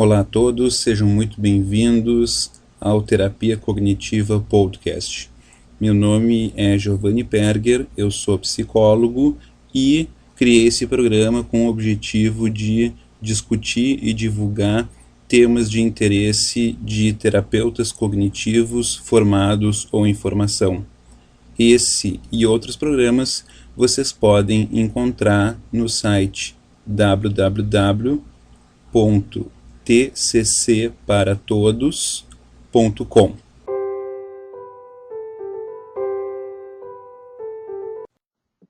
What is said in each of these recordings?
Olá a todos, sejam muito bem-vindos ao Terapia Cognitiva Podcast. Meu nome é Giovanni Perger, eu sou psicólogo e criei esse programa com o objetivo de discutir e divulgar temas de interesse de terapeutas cognitivos formados ou em formação. Esse e outros programas vocês podem encontrar no site www.tccparatodos.com.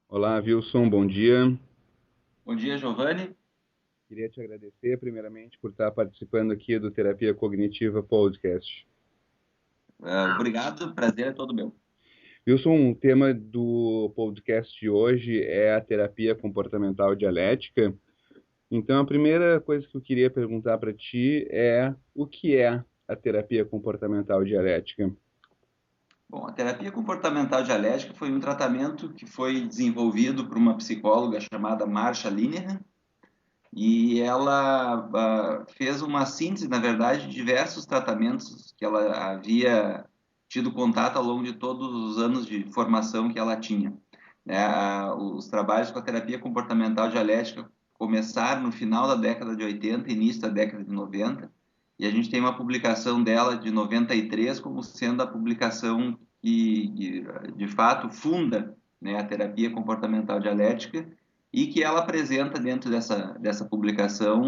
Olá, Wilson, bom dia. Bom dia, Giovanni. Queria te agradecer, primeiramente, por estar participando aqui do Terapia Cognitiva Podcast. Obrigado, prazer é todo meu. Wilson, o tema do podcast de hoje é a terapia comportamental dialética. Então, a primeira coisa que eu queria perguntar para ti é o que é a terapia comportamental dialética? Bom, a terapia comportamental dialética foi um tratamento que foi desenvolvido por uma psicóloga chamada Marsha Linehan, e ela fez uma síntese, na verdade, de diversos tratamentos que ela havia tido contato ao longo de todos os anos de formação que ela tinha. Os trabalhos com a terapia comportamental dialética começaram no final da década de 80, início da década de 90, e a gente tem uma publicação dela de 93 como sendo a publicação que de fato funda, né, a terapia comportamental dialética, e que ela apresenta dentro dessa publicação de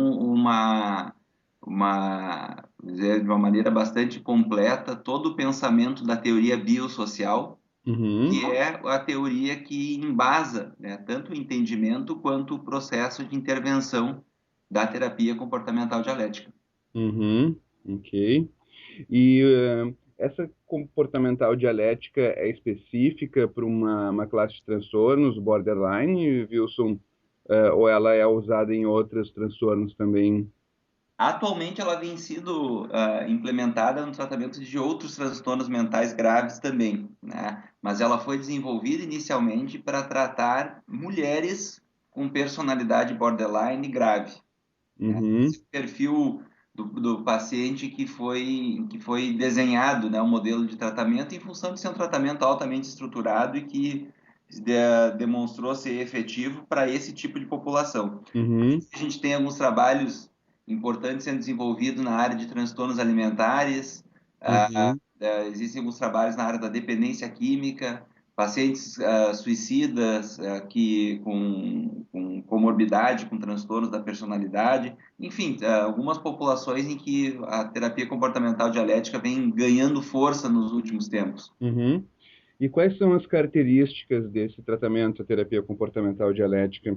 uma maneira bastante completa todo o pensamento da teoria biosocial, que é a teoria que embasa, né, tanto o entendimento quanto o processo de intervenção da terapia comportamental dialética. Ok. E essa comportamental dialética é específica para uma classe de transtornos, borderline, Wilson? Ou ela é usada em outros transtornos também? Atualmente, ela vem sido implementada no tratamento de outros transtornos mentais graves também, né? Mas ela foi desenvolvida inicialmente para tratar mulheres com personalidade borderline grave, né? Uhum, Esse perfil do paciente que foi desenhado, né, um modelo de tratamento em função de ser um tratamento altamente estruturado e que demonstrou ser efetivo para esse tipo de população. uhum, A gente tem alguns trabalhos importantes sendo desenvolvidos na área de transtornos alimentares, uhum, existem alguns trabalhos na área da dependência química, pacientes suicidas com comorbidade, com transtornos da personalidade, enfim, algumas populações em que a terapia comportamental dialética vem ganhando força nos últimos tempos. uhum. E quais são as características desse tratamento, a terapia comportamental dialética?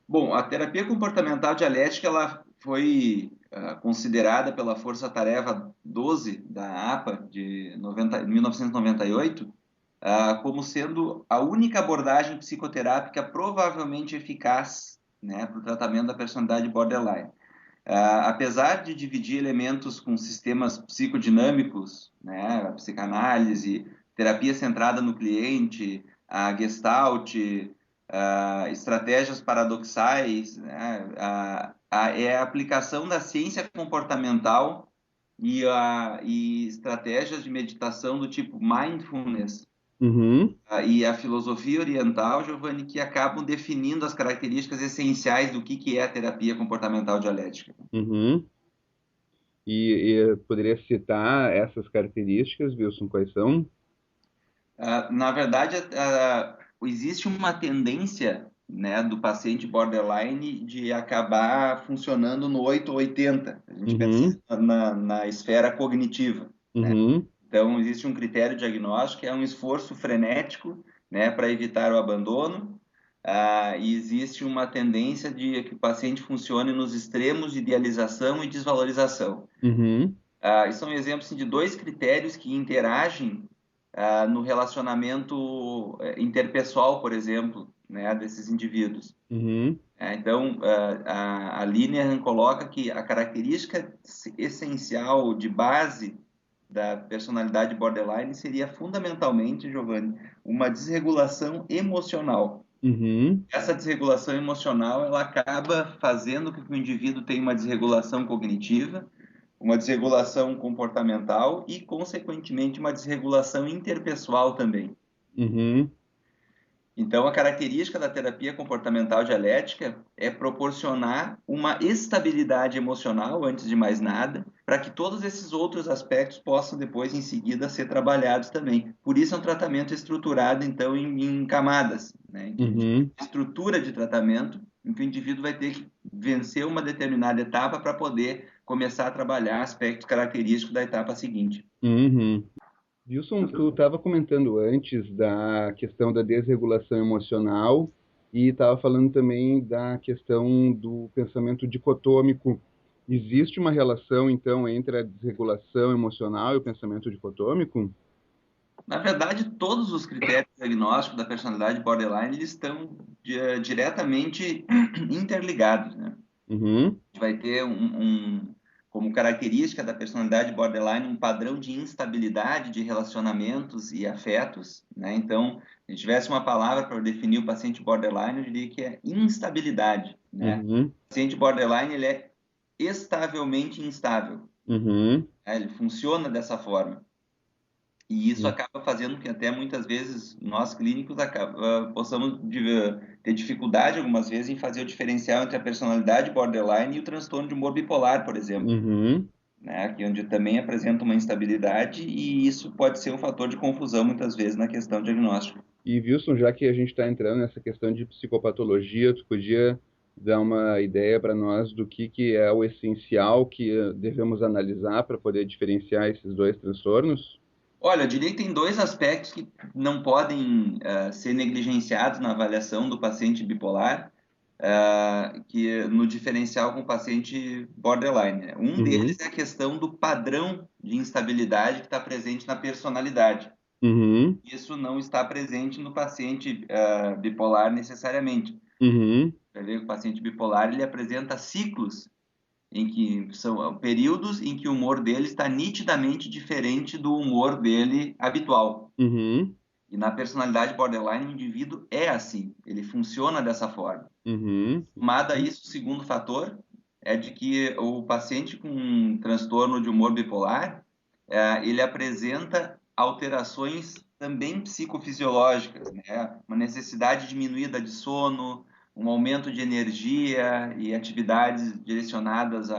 Bom, a terapia comportamental dialética ela foi considerada pela Força Tarefa 12 da APA de 1998 como sendo a única abordagem psicoterápica provavelmente eficaz, né, para o tratamento da personalidade borderline. Apesar de dividir elementos com sistemas psicodinâmicos, né, a psicanálise, terapia centrada no cliente, a Gestalt, estratégias paradoxais, né, é a aplicação da ciência comportamental e estratégias de meditação do tipo mindfulness Uhum, e a filosofia oriental, Giovanni, que acabam definindo as características essenciais do que é a terapia comportamental dialética. uhum. E poderia citar essas características, Wilson, quais são? Na verdade, existe uma tendência, né, do paciente borderline de acabar funcionando no 8 ou 80. A gente pensa Uhum, na esfera cognitiva, né? uhum, Então, existe um critério diagnóstico que é um esforço frenético, né, para evitar o abandono. E existe uma tendência de que o paciente funcione nos extremos de idealização e desvalorização. uhum, E são exemplos assim, de dois critérios que interagem no relacionamento interpessoal, por exemplo, né, desses indivíduos. uhum, Então, a Linehan coloca que a característica essencial de base da personalidade borderline seria fundamentalmente, Giovanni, uma desregulação emocional. Uhum. Essa desregulação emocional, ela acaba fazendo com que o indivíduo tenha uma desregulação cognitiva, uma desregulação comportamental e, consequentemente, uma desregulação interpessoal também. Uhum. Então, a característica da terapia comportamental dialética é proporcionar uma estabilidade emocional, antes de mais nada, para que todos esses outros aspectos possam depois, em seguida, ser trabalhados também. Por isso, é um tratamento estruturado, então, em camadas, né? Em que a gente tem Uhum. uma estrutura de tratamento, em que o indivíduo vai ter que vencer uma determinada etapa para poder começar a trabalhar aspectos característicos da etapa seguinte. Uhum. Wilson, tu estava comentando antes da questão da desregulação emocional e estava falando também da questão do pensamento dicotômico. Existe uma relação, então, entre a desregulação emocional e o pensamento dicotômico? Na verdade, todos os critérios diagnósticos da personalidade borderline eles estão diretamente interligados, né? Uhum. A gente vai ter como característica da personalidade borderline um padrão de instabilidade de relacionamentos e afetos, né? Então, se tivesse uma palavra para definir o paciente borderline, eu diria que é instabilidade, né? Uhum. O paciente borderline ele é estavelmente instável, Uhum. né? Ele funciona dessa forma. E isso acaba fazendo que até muitas vezes nós clínicos possamos ter dificuldade algumas vezes em fazer o diferencial entre a personalidade borderline e o transtorno de humor bipolar, por exemplo, Uhum. né? Aqui onde também apresenta uma instabilidade e isso pode ser um fator de confusão muitas vezes na questão diagnóstica. E Wilson, já que a gente está entrando nessa questão de psicopatologia, tu podia dar uma ideia para nós do que é o essencial que devemos analisar para poder diferenciar esses dois transtornos? Olha, eu diria que tem dois aspectos que não podem ser negligenciados na avaliação do paciente bipolar, que no diferencial com o paciente borderline, né? Um deles Uhum. é a questão do padrão de instabilidade que está presente na personalidade. Uhum. Isso não está presente no paciente bipolar necessariamente. Uhum. Vai ver que o paciente bipolar ele apresenta ciclos em que são períodos em que o humor dele está nitidamente diferente do humor dele habitual. Uhum. E na personalidade borderline, o indivíduo é assim, ele funciona dessa forma. Uhum. Somado a isso, o segundo fator é de que o paciente com um transtorno de humor bipolar, ele apresenta alterações também psicofisiológicas, né? Uma necessidade diminuída de sono, um aumento de energia e atividades direcionadas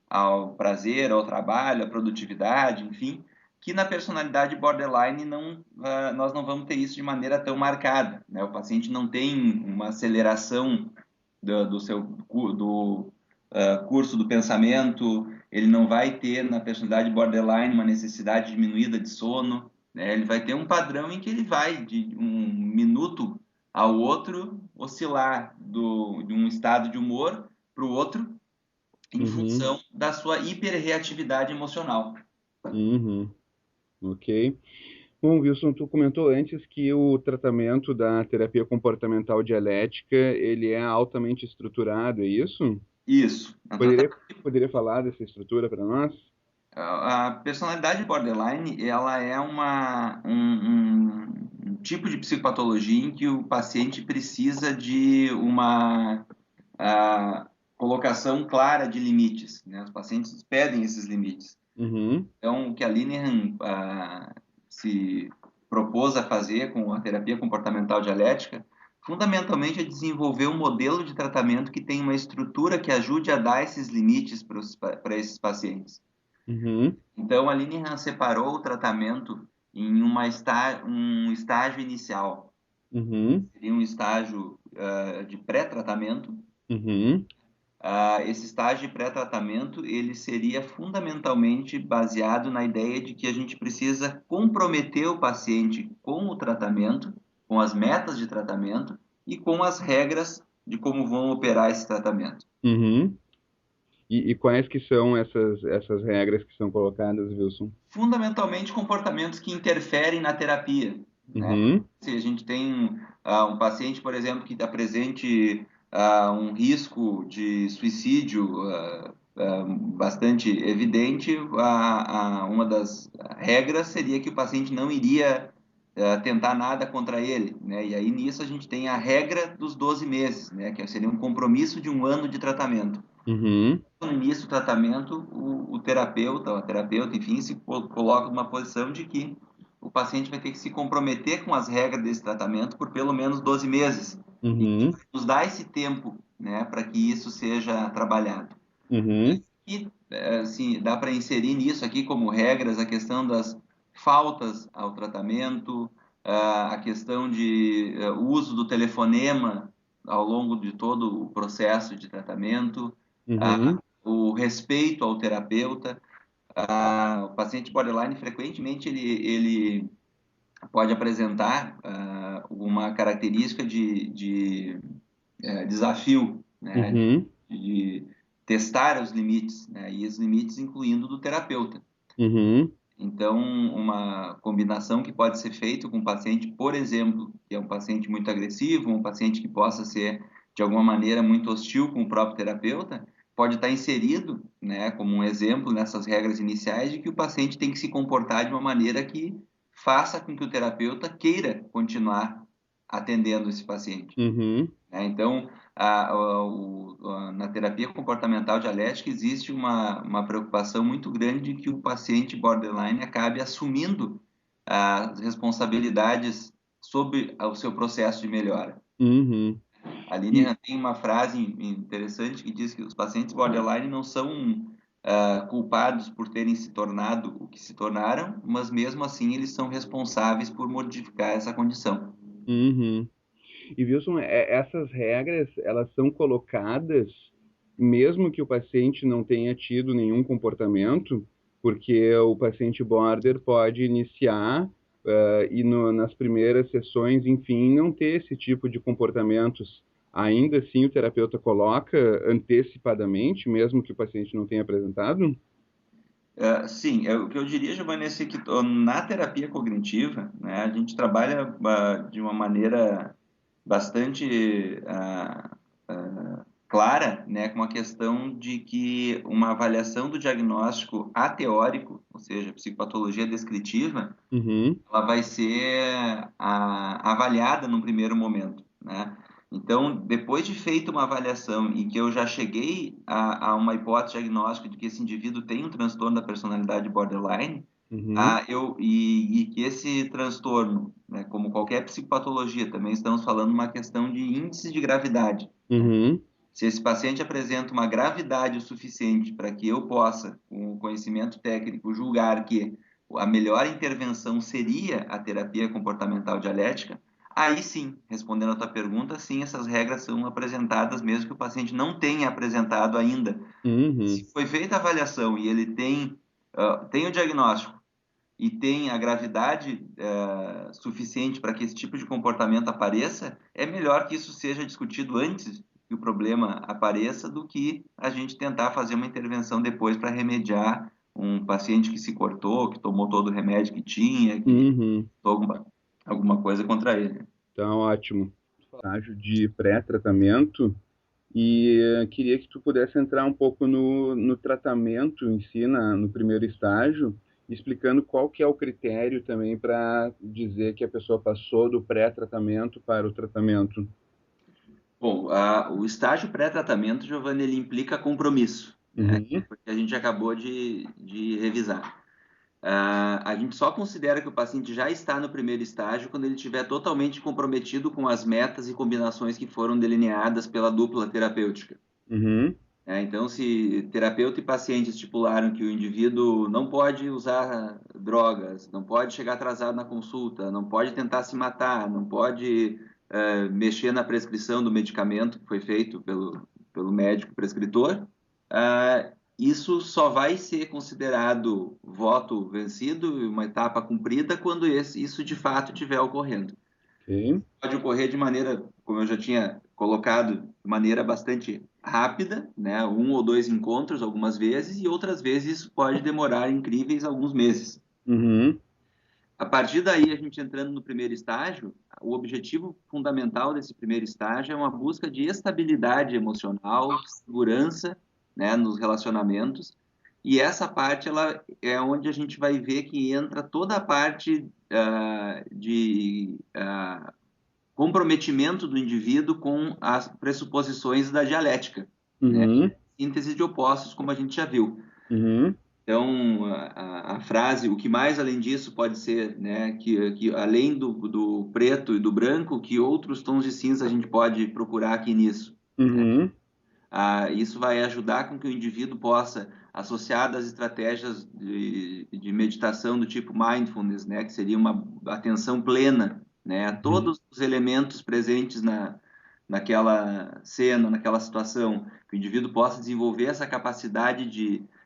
ao prazer, ao trabalho, à produtividade, enfim, que na personalidade borderline nós não vamos ter isso de maneira tão marcada, né? O paciente não tem uma aceleração do seu curso do pensamento, ele não vai ter na personalidade borderline uma necessidade diminuída de sono, né? Ele vai ter um padrão em que ele vai de um minuto ao outro oscilar de um estado de humor para o outro em Uhum. função da sua hiperreatividade emocional. Uhum. Ok. Bom, Wilson, tu comentou antes que o tratamento da terapia comportamental dialética, ele é altamente estruturado, é isso? Isso. É um Poderia, tratamento. poderia falar dessa estrutura para nós? A personalidade borderline, ela é um tipo de psicopatologia em que o paciente precisa de uma colocação clara de limites, né? Os pacientes pedem esses limites. Uhum. Então, o que a Linehan se propôs a fazer com a terapia comportamental dialética, fundamentalmente é desenvolver um modelo de tratamento que tenha uma estrutura que ajude a dar esses limites para esses pacientes. Uhum. Então, a Linehan separou o tratamento em um estágio inicial. Uhum. Seria um estágio de pré-tratamento. Uhum. Esse estágio de pré-tratamento ele seria fundamentalmente baseado na ideia de que a gente precisa comprometer o paciente com o tratamento, com as metas de tratamento e com as regras de como vão operar esse tratamento. Uhum. E quais que são essas regras que são colocadas, Wilson? Fundamentalmente comportamentos que interferem na terapia, né? Uhum. Se a gente tem um paciente, por exemplo, que apresente um risco de suicídio bastante evidente, uma das regras seria que o paciente não iria tentar nada contra ele, né? E aí nisso a gente tem a regra dos 12 meses, né? Que seria um compromisso de um ano de tratamento. Uhum. No início do tratamento, o terapeuta, ou a terapeuta, enfim, se coloca numa posição de que o paciente vai ter que se comprometer com as regras desse tratamento por pelo menos 12 meses. E Uhum. nos dá esse tempo, né, para que isso seja trabalhado. Uhum. E, assim, dá para inserir nisso aqui como regras a questão das faltas ao tratamento, a questão de uso do telefonema ao longo de todo o processo de tratamento, Uhum. o respeito ao terapeuta. O paciente borderline, frequentemente, ele pode apresentar uma característica de desafio, né, Uhum. de testar os limites, né, e os limites incluindo do terapeuta. Uhum. Então, uma combinação que pode ser feita com um paciente, por exemplo, que é um paciente muito agressivo, um paciente que possa ser, de alguma maneira, muito hostil com o próprio terapeuta, pode estar inserido, né, como um exemplo nessas regras iniciais de que o paciente tem que se comportar de uma maneira que faça com que o terapeuta queira continuar atendendo esse paciente, Uhum. né? Então, na terapia comportamental dialética existe uma preocupação muito grande de que o paciente borderline acabe assumindo as responsabilidades sobre o seu processo de melhora. Uhum. A E, Linehan tem uma frase interessante que diz que os pacientes borderline não são culpados por terem se tornado o que se tornaram, mas mesmo assim eles são responsáveis por modificar essa condição. uhum. E Wilson, essas regras, elas são colocadas mesmo que o paciente não tenha tido nenhum comportamento, porque o paciente border pode iniciar e nas primeiras sessões, enfim, não ter esse tipo de comportamentos. Ainda assim, o terapeuta coloca antecipadamente, mesmo que o paciente não tenha apresentado? Sim, o que eu diria, Giovanni, é que na terapia cognitiva, né, a gente trabalha de uma maneira bastante clara, né, com a questão de que uma avaliação do diagnóstico ateórico, ou seja, psicopatologia descritiva, Uhum, ela vai ser avaliada num primeiro momento, né? Então, depois de feita uma avaliação e que eu já cheguei a uma hipótese diagnóstica de que esse indivíduo tem um transtorno da personalidade borderline, uhum, e que esse transtorno, né, como qualquer psicopatologia, também estamos falando uma questão de índice de gravidade, né? uhum, Se esse paciente apresenta uma gravidade o suficiente para que eu possa, com o conhecimento técnico, julgar que a melhor intervenção seria a terapia comportamental dialética, aí sim, respondendo a tua pergunta, sim, essas regras são apresentadas mesmo que o paciente não tenha apresentado ainda. uhum, Se foi feita a avaliação e ele tem o diagnóstico e tem a gravidade suficiente para que esse tipo de comportamento apareça, é melhor que isso seja discutido antes que o problema apareça do que a gente tentar fazer uma intervenção depois para remediar um paciente que se cortou, que tomou todo o remédio que tinha, que uhum. tomou alguma coisa contra ele. Então, ótimo. Estágio de pré-tratamento. E queria que tu pudesse entrar um pouco no tratamento em si, no primeiro estágio, explicando qual que é o critério também para dizer que a pessoa passou do pré-tratamento para o tratamento. Bom, o estágio pré-tratamento, Giovanni, ele implica compromisso, né? Uhum, Porque a gente acabou de revisar. A gente só considera que o paciente já está no primeiro estágio quando ele estiver totalmente comprometido com as metas e combinações que foram delineadas pela dupla terapêutica. uhum, Então, se terapeuta e paciente estipularam que o indivíduo não pode usar drogas, não pode chegar atrasado na consulta, não pode tentar se matar, não pode mexer na prescrição do medicamento que foi feito pelo médico prescritor, isso só vai ser considerado voto vencido, uma etapa cumprida, quando isso de fato estiver ocorrendo. ok, Pode ocorrer de maneira, como eu já tinha colocado, de maneira bastante rápida, né? Um ou dois encontros algumas vezes, e outras vezes isso pode demorar incríveis alguns meses. uhum, A partir daí, a gente entrando no primeiro estágio, o objetivo fundamental desse primeiro estágio é uma busca de estabilidade emocional, segurança, né, nos relacionamentos, E essa parte ela é onde a gente vai ver que entra toda a parte de comprometimento do indivíduo com as pressuposições da dialética, né? Uhum. Síntese de opostos, como a gente já viu. Uhum. Então, a frase, o que mais além disso pode ser, né, que além do preto e do branco, que outros tons de cinza a gente pode procurar aqui nisso, né? Uhum. Isso vai ajudar com que o indivíduo possa, associado às estratégias de meditação do tipo mindfulness, né, que seria uma atenção plena, né, a Uhum. todos os elementos presentes naquela cena, naquela situação, que o indivíduo possa desenvolver essa capacidade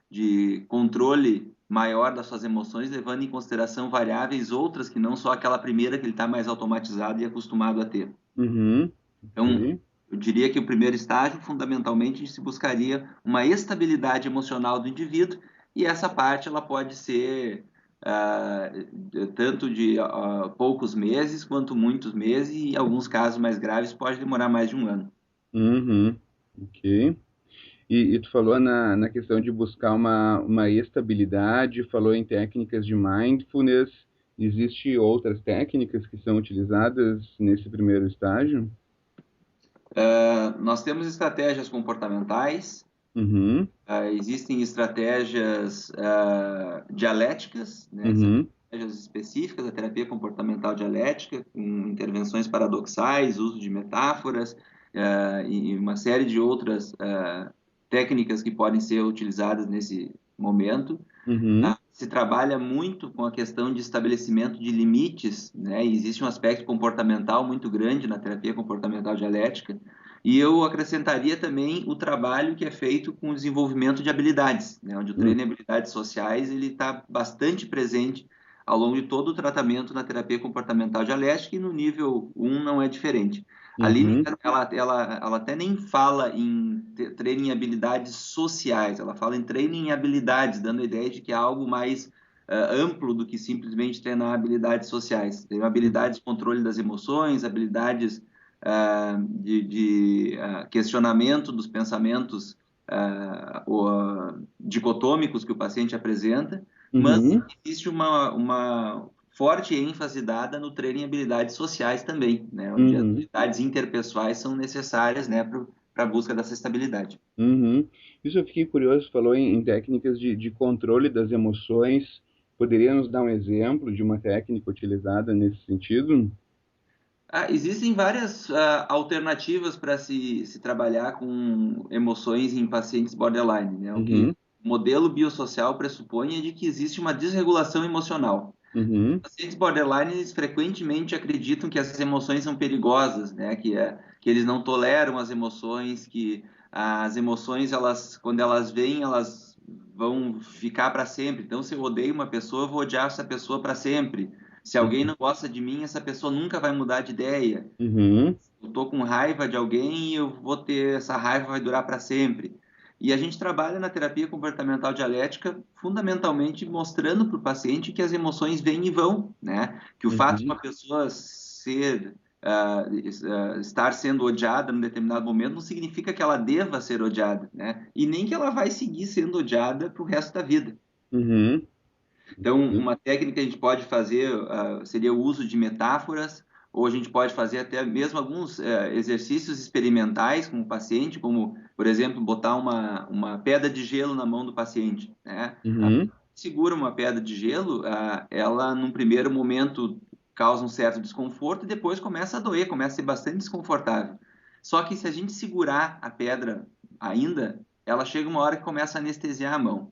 de controle maior das suas emoções, levando em consideração variáveis outras que não só aquela primeira que ele está mais automatizado e acostumado a ter. Uhum. Então, Ok. eu diria que o primeiro estágio, fundamentalmente, se buscaria uma estabilidade emocional do indivíduo, e essa parte ela pode ser tanto de poucos meses quanto muitos meses, e em alguns casos mais graves pode demorar mais de um ano. Uhum. Ok. E tu falou na questão de buscar uma estabilidade, falou em técnicas de mindfulness. Existem outras técnicas que são utilizadas nesse primeiro estágio? Nós temos estratégias comportamentais, existem estratégias dialéticas, né, que são Uhum. estratégias específicas da terapia comportamental dialética, com intervenções paradoxais, uso de metáforas, e uma série de outras técnicas que podem ser utilizadas nesse momento. Uhum. Se trabalha muito com a questão de estabelecimento de limites, né? E existe um aspecto comportamental muito grande na terapia comportamental dialética. E eu acrescentaria também o trabalho que é feito com o desenvolvimento de habilidades, né? Onde o Uhum. treino em habilidades sociais ele está bastante presente ao longo de todo o tratamento na terapia comportamental dialética e no nível um não é diferente. A Aline, Uhum. ela até nem fala em treino em habilidades sociais, ela fala em treino em habilidades, dando a ideia de que é algo mais amplo do que simplesmente treinar habilidades sociais. Tem habilidades de controle das emoções, habilidades de questionamento dos pensamentos dicotômicos que o paciente apresenta, mas Uhum. existe uma forte ênfase dada no treino em habilidades sociais também, né, onde as Uhum. habilidades interpessoais são necessárias, né, para a busca dessa estabilidade. Uhum. Isso eu fiquei curioso, falou em técnicas de controle das emoções. Poderia nos dar um exemplo de uma técnica utilizada nesse sentido? Existem várias alternativas para se trabalhar com emoções em pacientes borderline, né? O que Uhum. o modelo biosocial pressupõe é de que existe uma desregulação emocional. Uhum. Pacientes borderline eles frequentemente acreditam que as emoções são perigosas, né? Que eles não toleram as emoções, que as emoções elas quando elas vêm elas vão ficar para sempre. Então, se eu odeio uma pessoa, eu vou odiar essa pessoa para sempre. Se alguém não gosta de mim, essa pessoa nunca vai mudar de ideia. Uhum. Eu tô com raiva de alguém e eu vou ter essa raiva vai durar para sempre. E a gente trabalha na terapia comportamental dialética fundamentalmente mostrando para o paciente que as emoções vêm e vão, né? Que o fato de Uhum. uma pessoa estar sendo odiada num determinado momento não significa que ela deva ser odiada, né? E nem que ela vai seguir sendo odiada para o resto da vida. Uhum. Então, Ok. uma técnica que a gente pode fazer seria o uso de metáforas, ou a gente pode fazer até mesmo alguns exercícios experimentais com o paciente, como, por exemplo, botar uma pedra de gelo na mão do paciente, né? Uhum. Segura uma pedra de gelo, ela, num primeiro momento, causa um certo desconforto e depois começa a doer, começa a ser bastante desconfortável. Só que se a gente segurar a pedra ainda, ela chega uma hora que começa a anestesiar a mão.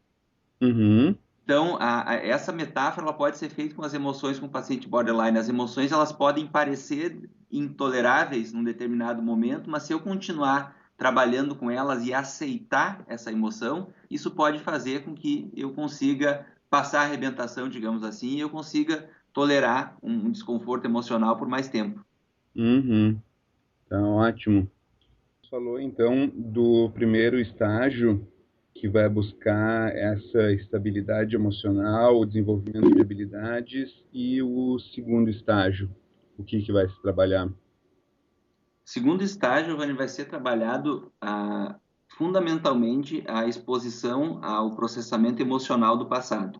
Uhum. Então, essa metáfora ela pode ser feita com as emoções com o paciente borderline. As emoções elas podem parecer intoleráveis num determinado momento, mas se eu continuar trabalhando com elas e aceitar essa emoção, isso pode fazer com que eu consiga passar a arrebentação, digamos assim, e eu consiga tolerar um desconforto emocional por mais tempo. Uhum. Tá ótimo. Falou então do primeiro estágio, que vai buscar essa estabilidade emocional, o desenvolvimento de habilidades, e o segundo estágio, o que que vai se trabalhar? Segundo estágio, vai ser trabalhado fundamentalmente a exposição ao processamento emocional do passado.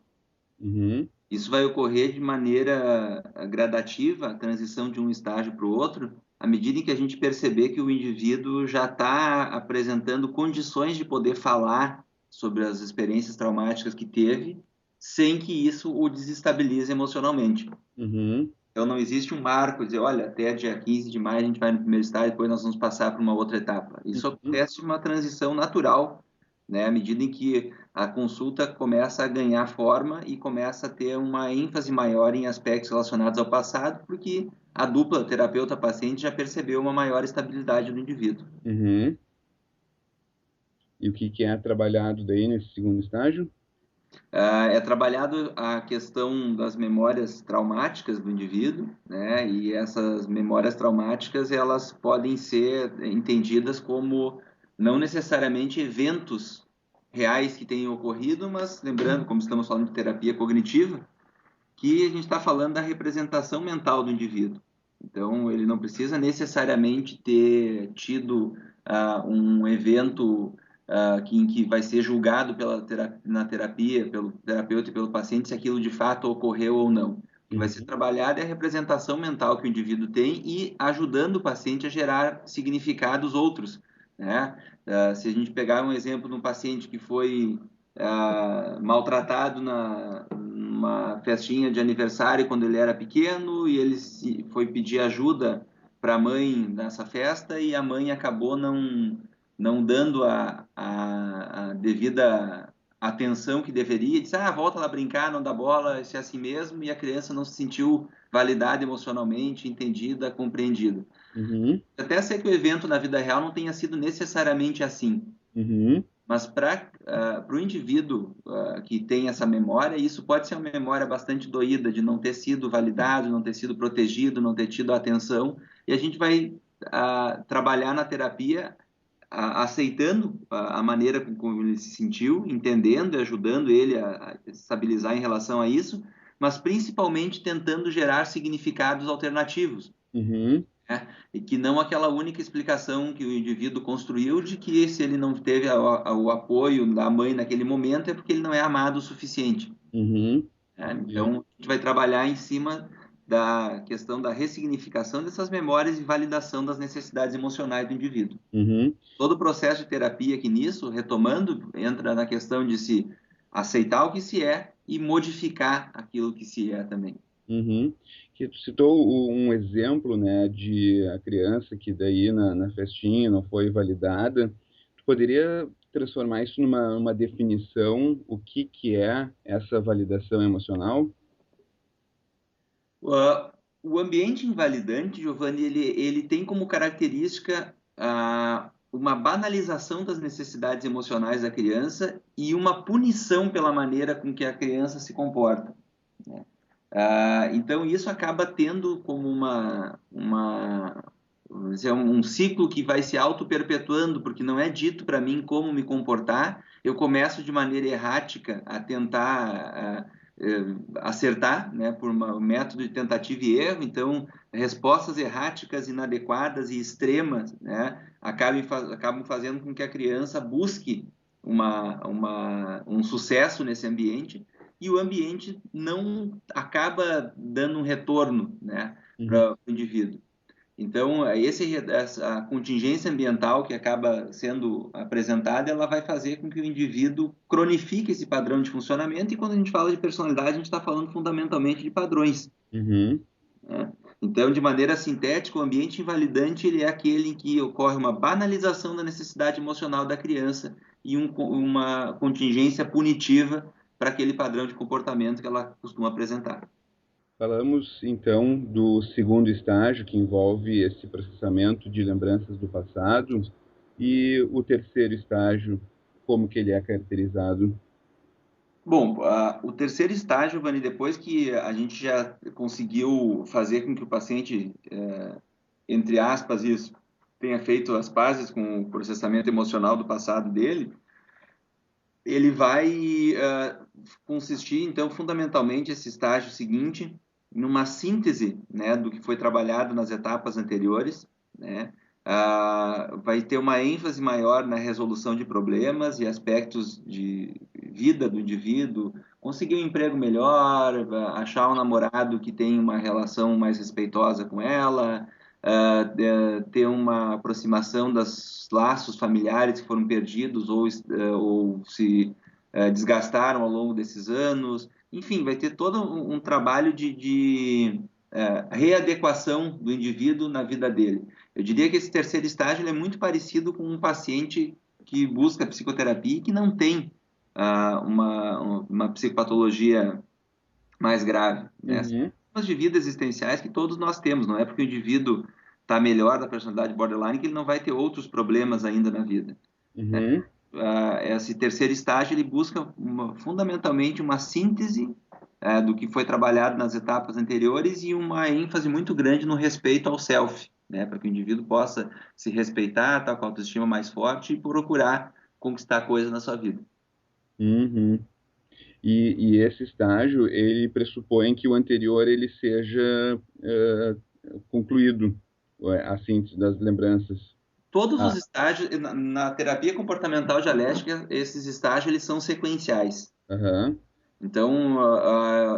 Uhum. Isso vai ocorrer de maneira gradativa, a transição de um estágio para o outro, à medida em que a gente perceber que o indivíduo já está apresentando condições de poder falar sobre as experiências traumáticas que teve, sem que isso o desestabilize emocionalmente. Uhum. Então, não existe um marco, dizer, olha, até dia 15 de maio a gente vai no primeiro estágio, depois nós vamos passar para uma outra etapa. Isso Uhum. acontece uma transição natural, né? À medida em que a consulta começa a ganhar forma e começa a ter uma ênfase maior em aspectos relacionados ao passado, porque a dupla terapeuta-paciente já percebeu uma maior estabilidade do indivíduo. Uhum. E o que que é trabalhado daí nesse segundo estágio? É trabalhado a questão das memórias traumáticas do indivíduo, né? E essas memórias traumáticas, elas podem ser entendidas como não necessariamente eventos reais que tenham ocorrido, mas lembrando, como estamos falando de terapia cognitiva, que a gente está falando da representação mental do indivíduo. Então, ele não precisa necessariamente ter tido um evento em que vai ser julgado na terapia, pelo terapeuta e pelo paciente, se aquilo de fato ocorreu ou não. O que vai ser Uhum. trabalhado é a representação mental que o indivíduo tem e ajudando o paciente a gerar significados outros, né? Se a gente pegar um exemplo de um paciente que foi maltratado numa festinha de aniversário quando ele era pequeno e ele foi pedir ajuda para a mãe nessa festa e a mãe acabou não dando a devida atenção que deveria, disse, volta lá brincar, não dá bola, isso é assim mesmo, e a criança não se sentiu validada emocionalmente, entendida, compreendida. Uhum. Até sei que o evento na vida real não tenha sido necessariamente assim, Uhum. mas para o indivíduo que tem essa memória, isso pode ser uma memória bastante doída, de não ter sido validado, não ter sido protegido, não ter tido atenção. E a gente vai trabalhar na terapia aceitando a maneira como ele se sentiu, entendendo e ajudando ele a estabilizar em relação a isso, mas principalmente tentando gerar significados alternativos, Uhum. né? E que não aquela única explicação que o indivíduo construiu de que se ele não teve o apoio da mãe naquele momento é porque ele não é amado o suficiente, Uhum. né? E- Então, a gente vai trabalhar em cima da questão da ressignificação dessas memórias e validação das necessidades emocionais do indivíduo. Uhum. Todo o processo de terapia aqui nisso, retomando, entra na questão de se aceitar o que se é e modificar aquilo que se é também. Uhum. Que tu citou um exemplo, né, de a criança que daí na festinha não foi validada. Tu poderia transformar isso numa definição, o que que é essa validação emocional? O ambiente invalidante, Giovanni, ele tem como característica uma banalização das necessidades emocionais da criança e uma punição pela maneira com que a criança se comporta, né? Então, isso acaba tendo como vamos dizer, um ciclo que vai se auto-perpetuando, porque não é dito para mim como me comportar, eu começo de maneira errática a tentar acertar, né, por um método de tentativa e erro, então respostas erráticas, inadequadas e extremas, né, acabam fazendo com que a criança busque um sucesso nesse ambiente, e o ambiente não acaba dando um retorno, né, Uhum. para o indivíduo. Então, essa contingência ambiental que acaba sendo apresentada, ela vai fazer com que o indivíduo cronifique esse padrão de funcionamento, e quando a gente fala de personalidade, a gente está falando fundamentalmente de padrões, Uhum. né? Então, de maneira sintética, o ambiente invalidante ele é aquele em que ocorre uma banalização da necessidade emocional da criança e uma contingência punitiva para aquele padrão de comportamento que ela costuma apresentar. Falamos então do segundo estágio, que envolve esse processamento de lembranças do passado, e o terceiro estágio, como que ele é caracterizado. Bom, o terceiro estágio, Vani, depois que a gente já conseguiu fazer com que o paciente, entre aspas, isso, tenha feito as pazes com o processamento emocional do passado dele, ele vai consistir, então, fundamentalmente, esse estágio seguinte, numa síntese, né, do que foi trabalhado nas etapas anteriores, né? vai ter uma ênfase maior na resolução de problemas e aspectos de vida do indivíduo, conseguir um emprego melhor, achar um namorado que tem uma relação mais respeitosa com ela, ter uma aproximação dos laços familiares que foram perdidos ou se desgastaram ao longo desses anos. Enfim, vai ter todo um trabalho de readequação do indivíduo na vida dele. Eu diria que esse terceiro estágio ele é muito parecido com um paciente que busca psicoterapia e que não tem uma psicopatologia mais grave, né? São Uhum, problemas de vida existenciais que todos nós temos, não é porque o indivíduo está melhor da personalidade borderline que ele não vai ter outros problemas ainda na vida. uhum, Esse terceiro estágio ele busca fundamentalmente uma síntese do que foi trabalhado nas etapas anteriores e uma ênfase muito grande no respeito ao self, né, para que o indivíduo possa se respeitar, estar com a autoestima mais forte e procurar conquistar coisas na sua vida. uhum. E esse estágio, ele pressupõe que o anterior ele seja eh, concluído, a síntese das lembranças. Todos os Ah, estágios, na terapia comportamental dialética, esses estágios eles são sequenciais. aham, Então,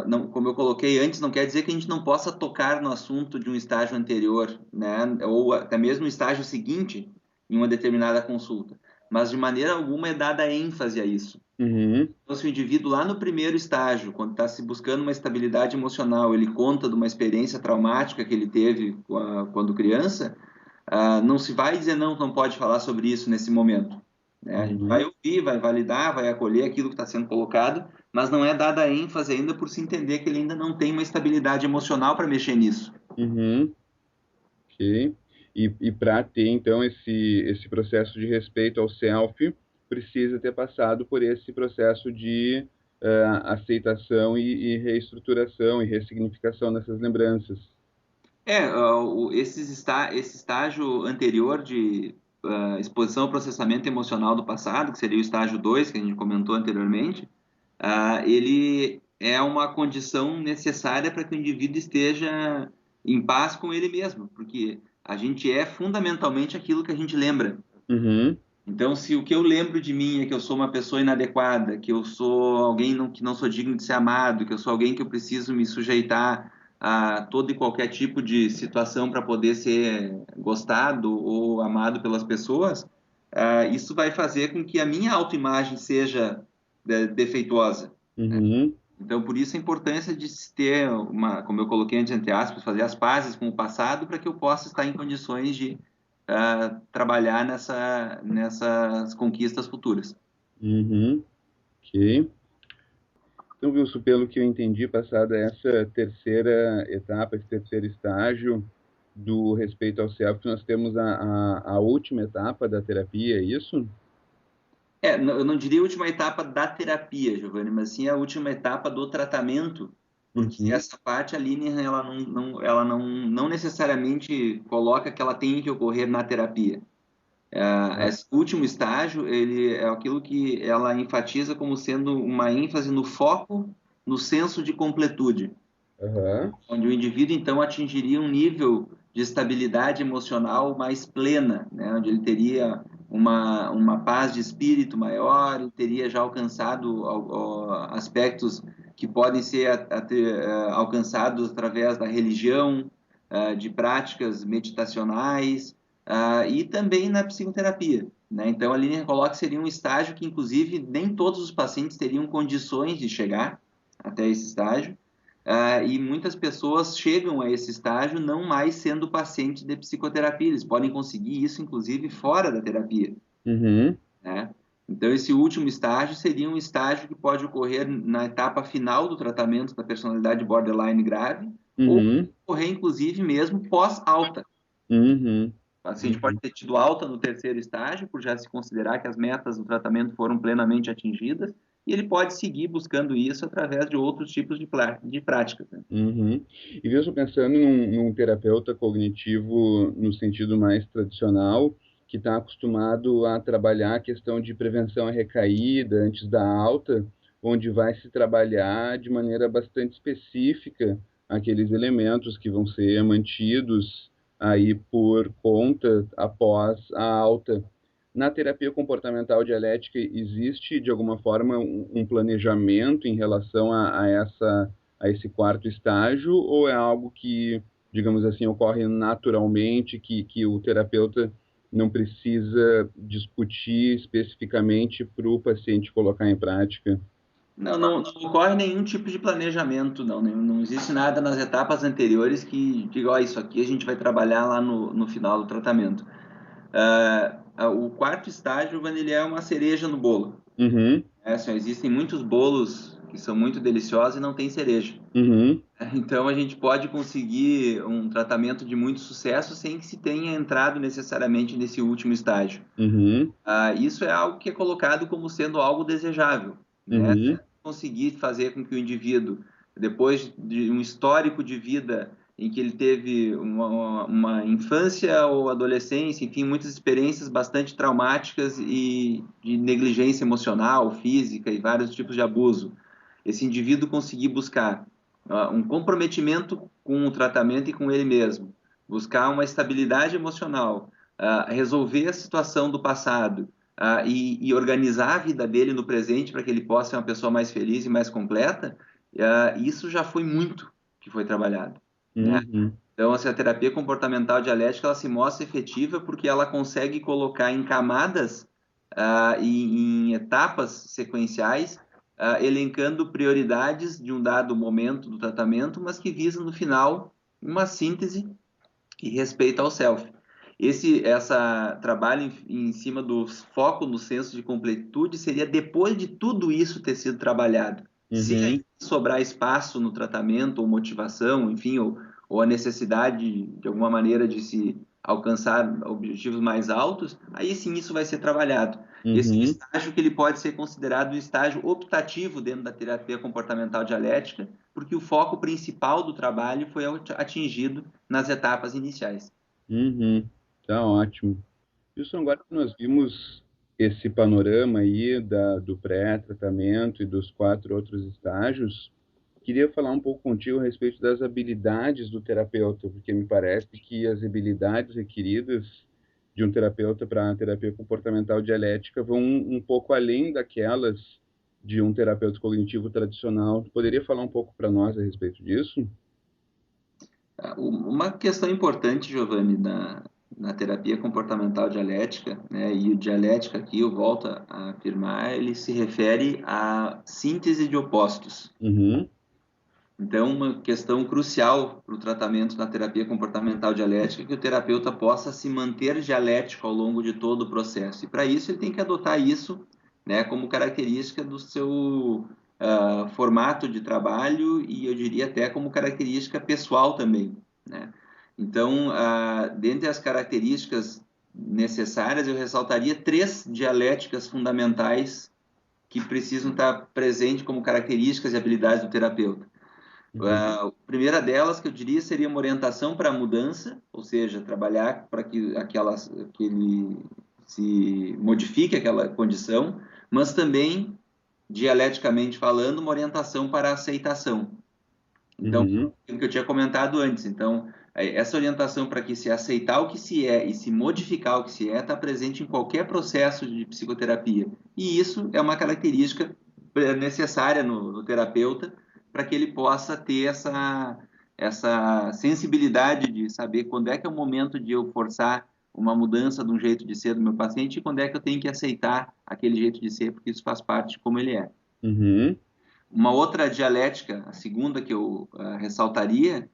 não, como eu coloquei antes, não quer dizer que a gente não possa tocar no assunto de um estágio anterior, né? Ou até mesmo um estágio seguinte em uma determinada consulta. Mas de maneira alguma é dada ênfase a isso. uhum, Então, se o indivíduo lá no primeiro estágio, quando está se buscando uma estabilidade emocional, ele conta de uma experiência traumática que ele teve quando criança, não se vai dizer não, não pode falar sobre isso nesse momento, né? A gente vai uhum, ouvir, vai validar, vai acolher aquilo que está sendo colocado, mas não é dada ênfase ainda por se entender que ele ainda não tem uma estabilidade emocional para mexer nisso. uhum, ok. E para ter, então, esse processo de respeito ao self, precisa ter passado por esse processo de aceitação e reestruturação e ressignificação dessas lembranças. Esse estágio anterior de exposição ao processamento emocional do passado, que seria o estágio 2 que a gente comentou anteriormente, ele é uma condição necessária para que o indivíduo esteja em paz com ele mesmo, porque a gente é fundamentalmente aquilo que a gente lembra. Uhum, Então, se o que eu lembro de mim é que eu sou uma pessoa inadequada, que eu sou alguém que não sou digno de ser amado, que eu sou alguém que eu preciso me sujeitar a todo e qualquer tipo de situação para poder ser gostado ou amado pelas pessoas, isso vai fazer com que a minha autoimagem seja defeituosa. uhum, Então, por isso a importância de se ter como eu coloquei antes, entre aspas, fazer as pazes com o passado para que eu possa estar em condições de trabalhar nessas conquistas futuras. uhum, ok. Então, Wilson, pelo que eu entendi, passada essa terceira etapa, esse terceiro estágio do respeito ao self, nós temos a última etapa da terapia, é isso? Eu não diria a última etapa da terapia, Giovanni, mas sim a última etapa do tratamento, porque Uhum, essa parte, a Aline, ela não necessariamente coloca que ela tem que ocorrer na terapia. ah, Esse último estágio, ele é aquilo que ela enfatiza como sendo uma ênfase no foco, no senso de completude, aham, onde o indivíduo então atingiria um nível de estabilidade emocional mais plena, né? Onde ele teria uma paz de espírito maior, ele teria já alcançado aspectos que podem ser alcançados através da religião, de práticas meditacionais, e também na psicoterapia, né? Então, a linha coloca que seria um estágio que, inclusive, nem todos os pacientes teriam condições de chegar até esse estágio, e muitas pessoas chegam a esse estágio não mais sendo pacientes de psicoterapia, eles podem conseguir isso, inclusive, fora da terapia, uhum, né? Então, esse último estágio seria um estágio que pode ocorrer na etapa final do tratamento da personalidade borderline grave, ou uhum, ocorrer, inclusive, mesmo pós-alta. uhum, O paciente pode uhum, ter tido alta no terceiro estágio, por já se considerar que as metas do tratamento foram plenamente atingidas, e ele pode seguir buscando isso através de outros tipos de práticas, né? uhum. E mesmo pensando num terapeuta cognitivo no sentido mais tradicional, que está acostumado a trabalhar a questão de prevenção à recaída antes da alta, onde vai se trabalhar de maneira bastante específica aqueles elementos que vão ser mantidos aí por conta após a alta. Na terapia comportamental dialética, existe, de alguma forma, um planejamento em relação a esse quarto estágio, ou é algo que, digamos assim, ocorre naturalmente, que o terapeuta não precisa discutir especificamente para o paciente colocar em prática? Não ocorre nenhum tipo de planejamento, não existe nada nas etapas anteriores que diga, ó, isso aqui a gente vai trabalhar lá no final do tratamento. O quarto estágio, quando ele é uma cereja no bolo. Uhum, Assim, existem muitos bolos que são muito deliciosos e não tem cereja. uhum, Então a gente pode conseguir um tratamento de muito sucesso sem que se tenha entrado necessariamente nesse último estágio. uhum, Isso é algo que é colocado como sendo algo desejável, né? uhum, Conseguir fazer com que o indivíduo, depois de um histórico de vida em que ele teve uma infância ou adolescência, enfim, muitas experiências bastante traumáticas e de negligência emocional, física e vários tipos de abuso, esse indivíduo conseguir buscar um comprometimento com o tratamento e com ele mesmo, buscar uma estabilidade emocional, resolver a situação do passado, e organizar a vida dele no presente para que ele possa ser uma pessoa mais feliz e mais completa, isso já foi muito que foi trabalhado, né? uhum, Então, assim, a terapia comportamental dialética ela se mostra efetiva porque ela consegue colocar em camadas e em etapas sequenciais, elencando prioridades de um dado momento do tratamento, mas que visam no final uma síntese e respeito ao self. Essa trabalho em cima do foco no senso de completude seria depois de tudo isso ter sido trabalhado. Se uhum, sobrar espaço no tratamento, ou motivação, enfim, ou a necessidade, de alguma maneira, de se alcançar objetivos mais altos, aí sim isso vai ser trabalhado. Esse é um uhum, estágio que ele pode ser considerado um estágio optativo dentro da terapia comportamental dialética, porque o foco principal do trabalho foi atingido nas etapas iniciais. uhum. Tá ótimo. Isso agora que nós vimos esse panorama aí do pré-tratamento e dos quatro outros estágios, queria falar um pouco contigo a respeito das habilidades do terapeuta, porque me parece que as habilidades requeridas de um terapeuta para a terapia comportamental dialética vão um pouco além daquelas de um terapeuta cognitivo tradicional. Tu poderia falar um pouco para nós a respeito disso? Uma questão importante, Giovanni, na terapia comportamental dialética, né, e o dialética aqui, eu volto a afirmar, ele se refere à síntese de opostos. Uhum, Então, uma questão crucial para o tratamento na terapia comportamental dialética é que o terapeuta possa se manter dialético ao longo de todo o processo. E para isso, ele tem que adotar isso, né, como característica do seu formato de trabalho e eu diria até como característica pessoal também, né? Então, dentre as características necessárias, eu ressaltaria três dialéticas fundamentais que precisam estar presentes como características e habilidades do terapeuta. uhum, A primeira delas, que eu diria, seria uma orientação para a mudança, ou seja, trabalhar para que ele se modifique aquela condição, mas também, dialeticamente falando, uma orientação para a aceitação. Então, uhum, o que eu tinha comentado antes. Então, essa orientação para que se aceitar o que se é e se modificar o que se é está presente em qualquer processo de psicoterapia. E isso é uma característica necessária no terapeuta para que ele possa ter essa sensibilidade de saber quando é que é o momento de eu forçar uma mudança de um jeito de ser do meu paciente e quando é que eu tenho que aceitar aquele jeito de ser, porque isso faz parte de como ele é. uhum, Uma outra dialética, a segunda que eu ressaltaria,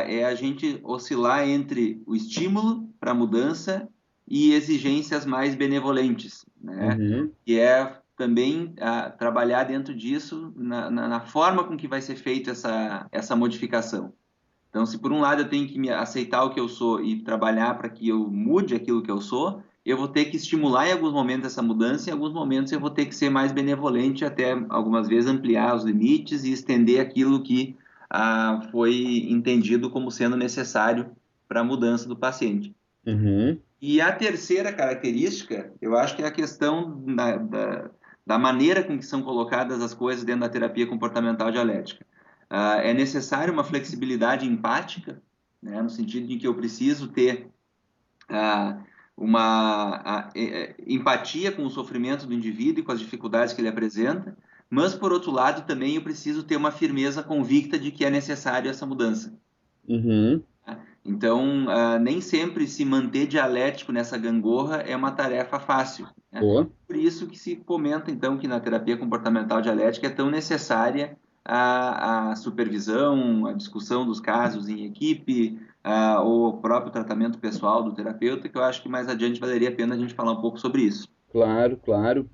é a gente oscilar entre o estímulo para a mudança e exigências mais benevolentes, né? uhum, E é também trabalhar dentro disso na forma com que vai ser feita essa modificação. Então, se por um lado eu tenho que me aceitar o que eu sou e trabalhar para que eu mude aquilo que eu sou, eu vou ter que estimular em alguns momentos essa mudança, em alguns momentos eu vou ter que ser mais benevolente, até algumas vezes ampliar os limites e estender aquilo que foi entendido como sendo necessário para a mudança do paciente. uhum, E a terceira característica, eu acho que é a questão da maneira com que são colocadas as coisas dentro da terapia comportamental dialética. É necessário uma flexibilidade empática, né? No sentido de que eu preciso ter ah, uma empatia com o sofrimento do indivíduo e com as dificuldades que ele apresenta, mas, por outro lado, também eu preciso ter uma firmeza convicta de que é necessário essa mudança. Uhum. Então, nem sempre se manter dialético nessa gangorra é uma tarefa fácil, né? Boa. Por isso que se comenta, então, que na terapia comportamental dialética é tão necessária a supervisão, a discussão dos casos em equipe, o próprio tratamento pessoal do terapeuta, que eu acho que mais adiante valeria a pena a gente falar um pouco sobre isso. Claro, claro.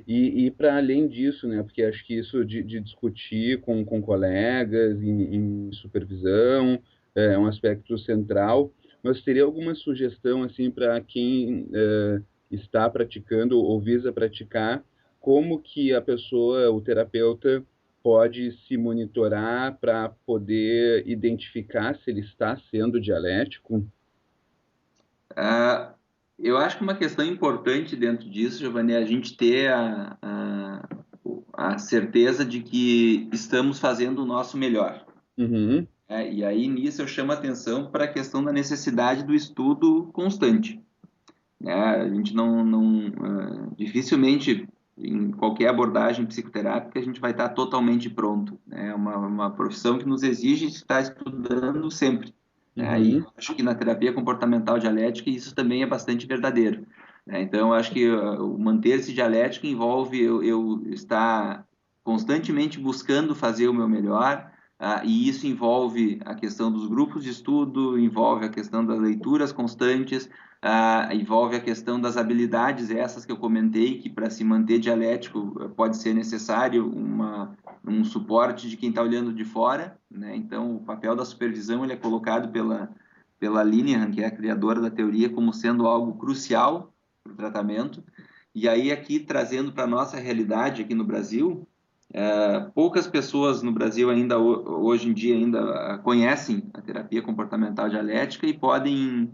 E para além disso, né, porque acho que isso de discutir com colegas em supervisão é um aspecto central, mas teria alguma sugestão assim para quem está praticando ou visa praticar, como que a pessoa, o terapeuta, pode se monitorar para poder identificar se ele está sendo dialético? Ah, eu acho que uma questão importante dentro disso, Giovanni, é a gente ter a certeza de que estamos fazendo o nosso melhor. Uhum, E aí, nisso, eu chamo a atenção para a questão da necessidade do estudo constante, né? A gente dificilmente, em qualquer abordagem psicoterápica, a gente vai estar totalmente pronto, né? É uma profissão que nos exige estar estudando sempre, né? E uhum, eu acho que na terapia comportamental dialética isso também é bastante verdadeiro, né? Então, eu acho que o manter-se dialético envolve eu estar constantemente buscando fazer o meu melhor, e isso envolve a questão dos grupos de estudo, envolve a questão das leituras constantes, envolve a questão das habilidades essas que eu comentei, que para se manter dialético pode ser necessário um suporte de quem está olhando de fora, né? Então, o papel da supervisão ele é colocado pela Linehan, que é a criadora da teoria, como sendo algo crucial para o tratamento. E aí, aqui, trazendo para a nossa realidade aqui no Brasil, poucas pessoas no Brasil ainda, hoje em dia, ainda conhecem a terapia comportamental dialética e podem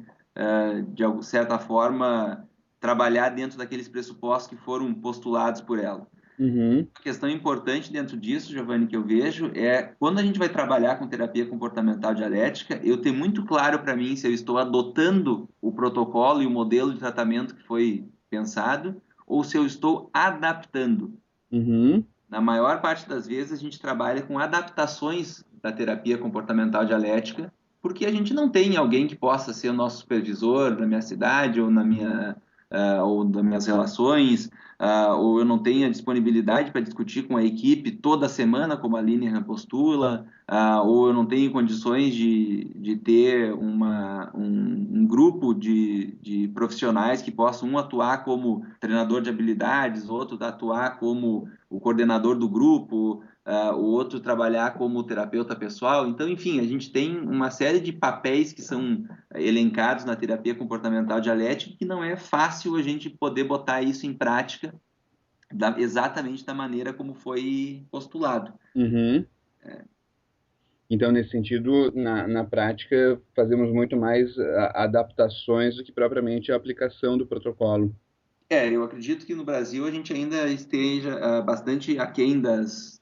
de certa forma, trabalhar dentro daqueles pressupostos que foram postulados por ela. uhum, A questão importante dentro disso, Giovanni, que eu vejo é quando a gente vai trabalhar com terapia comportamental dialética, eu ter muito claro para mim se eu estou adotando o protocolo e o modelo de tratamento que foi pensado ou se eu estou adaptando. uhum. Na maior parte das vezes, a gente trabalha com adaptações da terapia comportamental dialética, porque a gente não tem alguém que possa ser o nosso supervisor na minha cidade ou ou das minhas relações, ou eu não tenho a disponibilidade para discutir com a equipe toda semana, como a Linehan postula, ou eu não tenho condições de ter um grupo de profissionais que possam um atuar como treinador de habilidades, outro atuar como o coordenador do grupo, o outro trabalhar como terapeuta pessoal. Então, enfim, a gente tem uma série de papéis que são elencados na terapia comportamental dialética que não é fácil a gente poder botar isso em prática exatamente da maneira como foi postulado. Uhum. Então, nesse sentido, na prática, fazemos muito mais adaptações do que propriamente a aplicação do protocolo. Eu acredito que no Brasil a gente ainda esteja bastante aquém das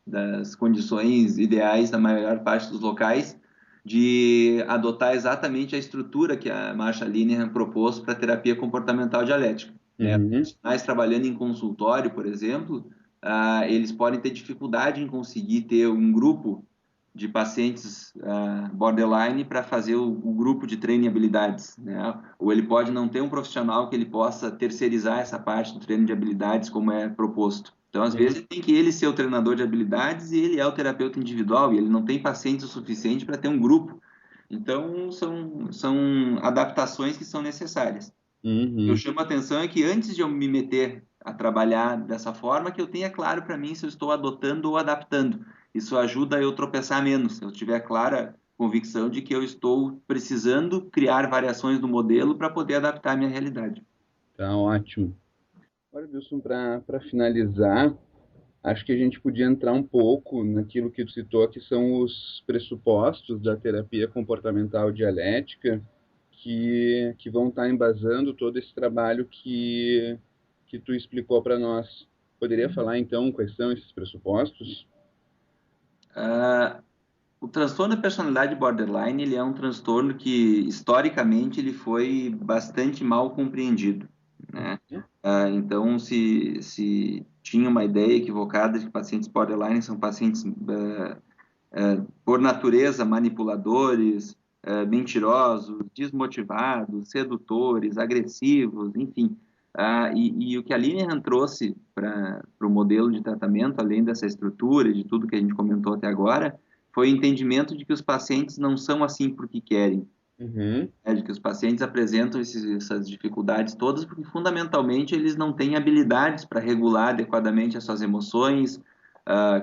condições ideais da maior parte dos locais de adotar exatamente a estrutura que a Marsha Linehan propôs para a terapia comportamental dialética, né? Uhum, Mas trabalhando em consultório, por exemplo, eles podem ter dificuldade em conseguir ter um grupo de pacientes borderline para fazer o grupo de treino em habilidades, né? Ou ele pode não ter um profissional que ele possa terceirizar essa parte do treino de habilidades como é proposto. Então, às vezes, uhum, tem que ele ser o treinador de habilidades e ele é o terapeuta individual e ele não tem pacientes o suficiente para ter um grupo. Então, são adaptações que são necessárias. O que eu uhum. chamo a atenção é que antes de eu me meter a trabalhar dessa forma, que eu tenha claro para mim se eu estou adotando ou adaptando. Isso ajuda eu tropeçar menos. Se eu tiver clara convicção de que eu estou precisando criar variações do modelo para poder adaptar a minha realidade. Tá ótimo. Olha, Wilson, para finalizar, acho que a gente podia entrar um pouco naquilo que tu citou, que são os pressupostos da terapia comportamental dialética, que vão estar embasando todo esse trabalho que tu explicou para nós. Poderia falar, então, quais são esses pressupostos? Ah, transtorno da personalidade borderline, ele é um transtorno que, historicamente, ele foi bastante mal compreendido, né? Então, se tinha uma ideia equivocada de que pacientes borderline são pacientes, por natureza, manipuladores, mentirosos, desmotivados, sedutores, agressivos, enfim. E o que a Linehan trouxe para o modelo de tratamento, além dessa estrutura e de tudo que a gente comentou até agora, foi o entendimento de que os pacientes não são assim porque querem, de que os pacientes apresentam essas dificuldades todas porque, fundamentalmente, eles não têm habilidades para regular adequadamente as suas emoções,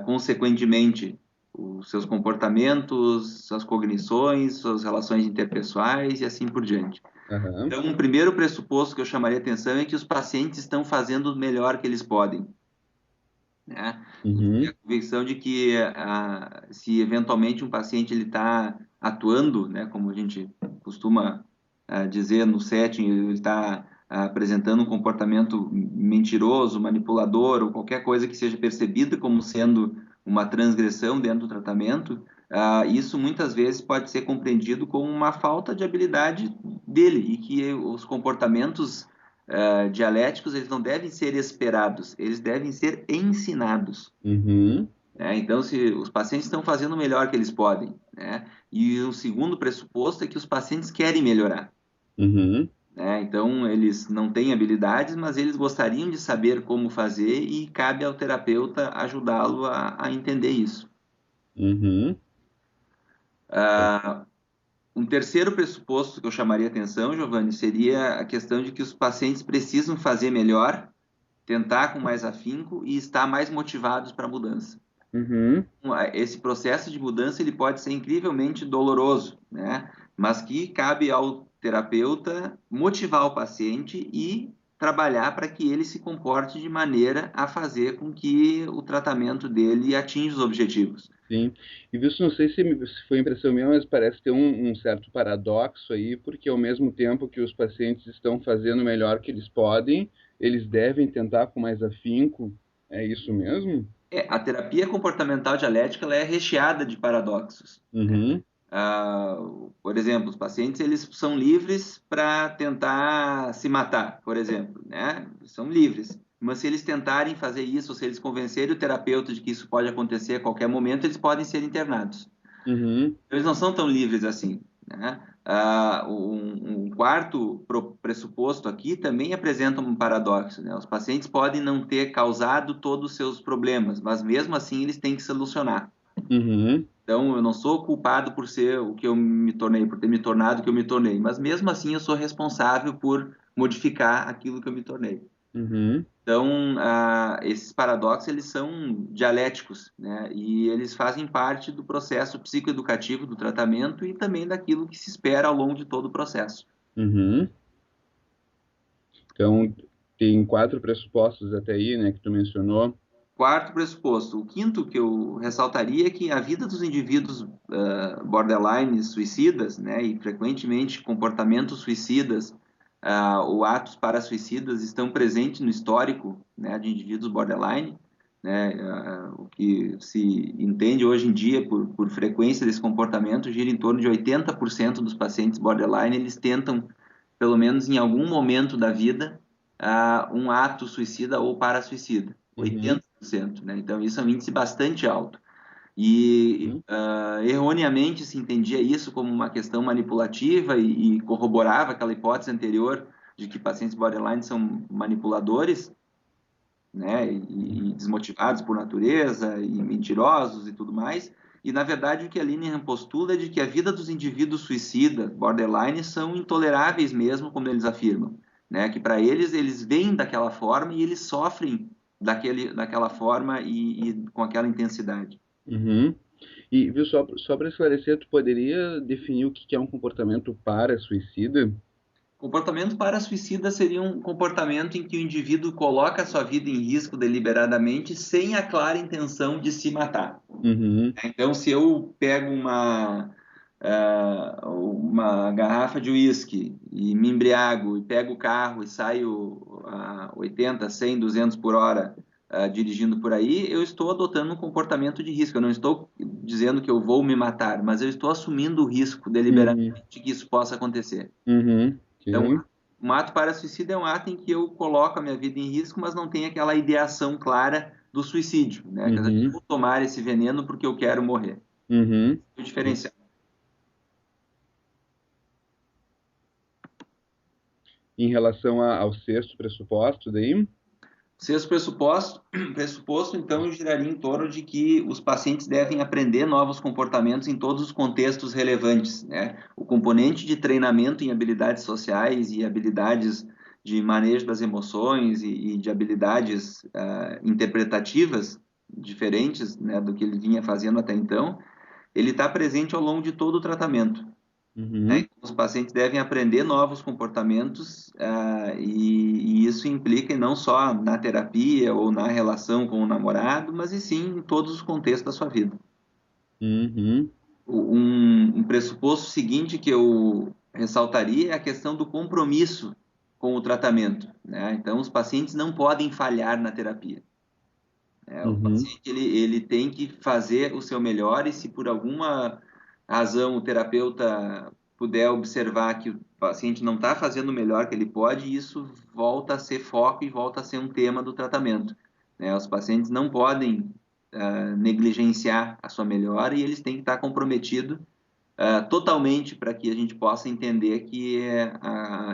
consequentemente, os seus comportamentos, suas cognições, suas relações interpessoais e assim por diante. Aham. Então, um primeiro pressuposto que eu chamaria atenção é que os pacientes estão fazendo o melhor que eles podem, né? E a convicção de que, se eventualmente um paciente ele está atuando, né, como a gente costuma dizer no setting, ele está apresentando um comportamento mentiroso, manipulador, ou qualquer coisa que seja percebida como sendo uma transgressão dentro do tratamento, isso muitas vezes pode ser compreendido como uma falta de habilidade dele, e que os comportamentos dialéticos, eles não devem ser esperados, eles devem ser ensinados. Então, se os pacientes estão fazendo o melhor que eles podem, né? E o segundo pressuposto é que os pacientes querem melhorar. Então, eles não têm habilidades, mas eles gostariam de saber como fazer, e cabe ao terapeuta ajudá-lo a entender isso. Um terceiro pressuposto que eu chamaria atenção, Giovanni, seria a questão de que os pacientes precisam fazer melhor, tentar com mais afinco e estar mais motivados para a mudança. Esse processo de mudança ele pode ser incrivelmente doloroso, né? Mas que cabe ao terapeuta motivar o paciente e trabalhar para que ele se comporte de maneira a fazer com que o tratamento dele atinja os objetivos. Sim. E isso não sei se foi impressão minha, mas parece ter um certo paradoxo aí, porque ao mesmo tempo que os pacientes estão fazendo o melhor que eles podem, eles devem tentar com mais afinco. É isso mesmo? A terapia comportamental dialética ela é recheada de paradoxos. Por exemplo, os pacientes eles são livres para tentar se matar, por exemplo, né? São livres. Mas se eles tentarem fazer isso, ou se eles convencerem o terapeuta de que isso pode acontecer a qualquer momento, eles podem ser internados. Eles não são tão livres assim, né? Um quarto pressuposto aqui também apresenta um paradoxo, né? Os pacientes podem não ter causado todos os seus problemas, mas mesmo assim eles têm que solucionar. Então, eu não sou culpado por ser o que eu me tornei, por ter me tornado o que eu me tornei, mas mesmo assim eu sou responsável por modificar aquilo que eu me tornei. Então, esses paradoxos, eles são dialéticos, né? E eles fazem parte do processo psicoeducativo do tratamento e também daquilo que se espera ao longo de todo o processo. Então, tem 4 pressupostos até aí, né, que tu mencionou. Quarto pressuposto. O quinto que eu ressaltaria é que a vida dos indivíduos borderline suicidas, né, e frequentemente comportamentos suicidas ou atos parasuicidas estão presentes no histórico, né, de indivíduos borderline, né, o que se entende hoje em dia por frequência desse comportamento gira em torno de 80% dos pacientes borderline, eles tentam, pelo menos em algum momento da vida, um ato suicida ou parasuicida. 80%, né? Então, isso é um índice bastante alto. E erroneamente se entendia isso como uma questão manipulativa e corroborava aquela hipótese anterior de que pacientes borderline são manipuladores, né? E desmotivados por natureza, e mentirosos e tudo mais. E, na verdade, o que a Linehan postula é de que a vida dos indivíduos suicidas, borderline, são intoleráveis mesmo, como eles afirmam, né? Que para eles, eles vêm daquela forma e eles sofrem daquela forma e com aquela intensidade. E, viu, só para esclarecer, tu poderia definir o que é um comportamento para-suicida? Comportamento para-suicida seria um comportamento em que o indivíduo coloca a sua vida em risco deliberadamente sem a clara intenção de se matar. Então, se eu pego uma garrafa de uísque e me embriago e pego o carro e saio a 80, 100, 200 por hora dirigindo por aí, eu estou adotando um comportamento de risco. Eu não estou dizendo que eu vou me matar, mas eu estou assumindo o risco deliberadamente que isso possa acontecer. Então, Ok. um ato para suicídio é um ato em que eu coloco a minha vida em risco, mas não tem aquela ideação clara do suicídio, né? Quer dizer, eu vou tomar esse veneno porque eu quero morrer. O Ok. diferencial. Em relação ao sexto pressuposto, daí? Sexto pressuposto, então, giraria em torno de que os pacientes devem aprender novos comportamentos em todos os contextos relevantes, né? O componente de treinamento em habilidades sociais e habilidades de manejo das emoções e de habilidades interpretativas diferentes, né, do que ele vinha fazendo até então, ele está presente ao longo de todo o tratamento. Né? Uhum. Os pacientes devem aprender novos comportamentos, e isso implica não só na terapia ou na relação com o namorado, mas e sim em todos os contextos da sua vida. Uhum. Um pressuposto seguinte que eu ressaltaria é a questão do compromisso com o tratamento, né? Então, os pacientes não podem falhar na terapia. O Uhum. paciente ele tem que fazer o seu melhor e se por alguma razão o terapeuta puder observar que o paciente não está fazendo o melhor que ele pode, isso volta a ser foco e volta a ser um tema do tratamento, né? Os pacientes não podem negligenciar a sua melhora e eles têm que estar comprometidos totalmente para que a gente possa entender que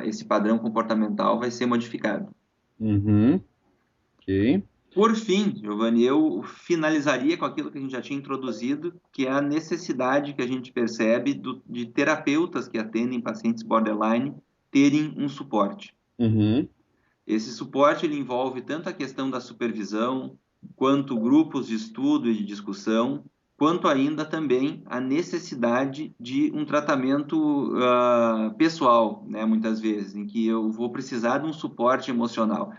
esse padrão comportamental vai ser modificado. Uhum. Ok. Por fim, Giovanni, eu finalizaria com aquilo que a gente já tinha introduzido, que é a necessidade que a gente percebe de terapeutas que atendem pacientes borderline terem um suporte. Uhum. Esse suporte ele envolve tanto a questão da supervisão, quanto grupos de estudo e de discussão, quanto ainda também a necessidade de um tratamento pessoal, né, muitas vezes, em que eu vou precisar de um suporte emocional.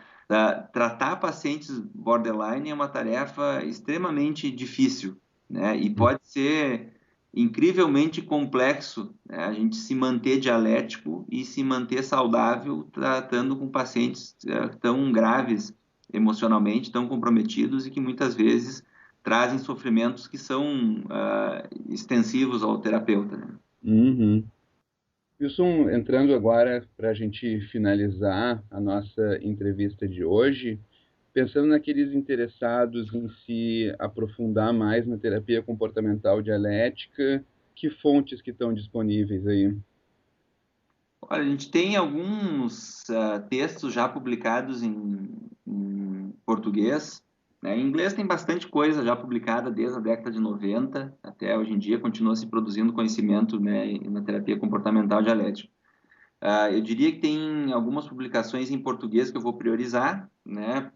Tratar pacientes borderline é uma tarefa extremamente difícil, né, e pode ser incrivelmente complexo, né, a gente se manter dialético e se manter saudável tratando com pacientes tão graves emocionalmente, tão comprometidos e que muitas vezes trazem sofrimentos que são extensivos ao terapeuta, né? Uhum. Wilson, entrando agora para a gente finalizar a nossa entrevista de hoje, pensando naqueles interessados em se aprofundar mais na terapia comportamental dialética, que fontes que estão disponíveis aí? Olha, a gente tem alguns textos já publicados em português, né? Em inglês tem bastante coisa já publicada desde a década de 90 até hoje em dia, continua se produzindo conhecimento, né, na terapia comportamental dialética. Eu diria que tem algumas publicações em português que eu vou priorizar, né,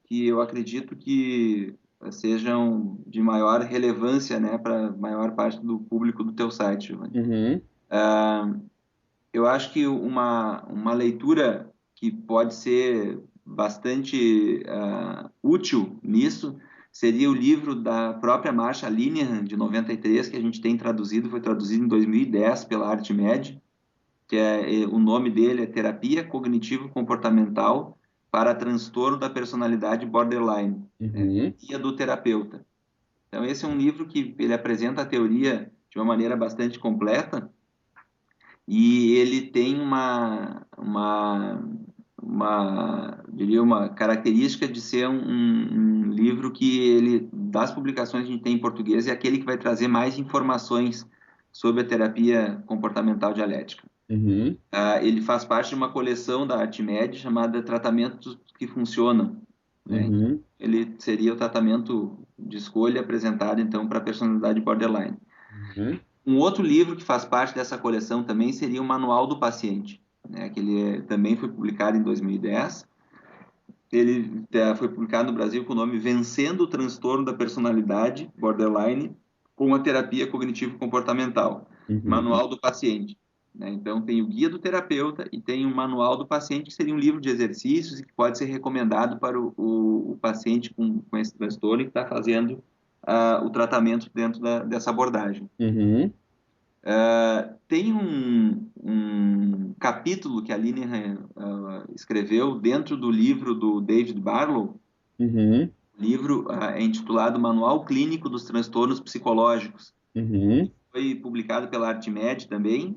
que eu acredito que sejam de maior relevância, né, para a maior parte do público do teu site, Giovanni. Uhum. Eu acho que uma leitura que pode ser bastante útil nisso seria o livro da própria Marsha Linehan, de 93, que a gente tem traduzido, foi traduzido em 2010 pela ArtMed, que o nome dele é Terapia Cognitivo-Comportamental para Transtorno da Personalidade Borderline, né? Uhum. Guia do Terapeuta. Então, esse é um livro que ele apresenta a teoria de uma maneira bastante completa e ele tem diria uma característica de ser um livro que ele, das publicações que a gente tem em português, é aquele que vai trazer mais informações sobre a terapia comportamental dialética. Uhum. Ele faz parte de uma coleção da ArtMed chamada Tratamentos que Funcionam, né? Uhum. Ele seria o tratamento de escolha apresentado, então, para a personalidade borderline. Uhum. Um outro livro que faz parte dessa coleção também seria o Manual do Paciente, né, que ele também foi publicado em 2010. Ele foi publicado no Brasil com o nome Vencendo o Transtorno da Personalidade Borderline com a Terapia Cognitivo-Comportamental, Uhum. Manual do Paciente. Né? Então, tem o Guia do Terapeuta e tem o Manual do Paciente, que seria um livro de exercícios e que pode ser recomendado para o paciente com esse transtorno que está fazendo o tratamento dentro dessa abordagem. Uhum. Tem um capítulo que a Linehan escreveu dentro do livro do David Barlow, Uhum. O livro é intitulado Manual Clínico dos Transtornos Psicológicos. Uhum. Foi publicado pela Artimed também,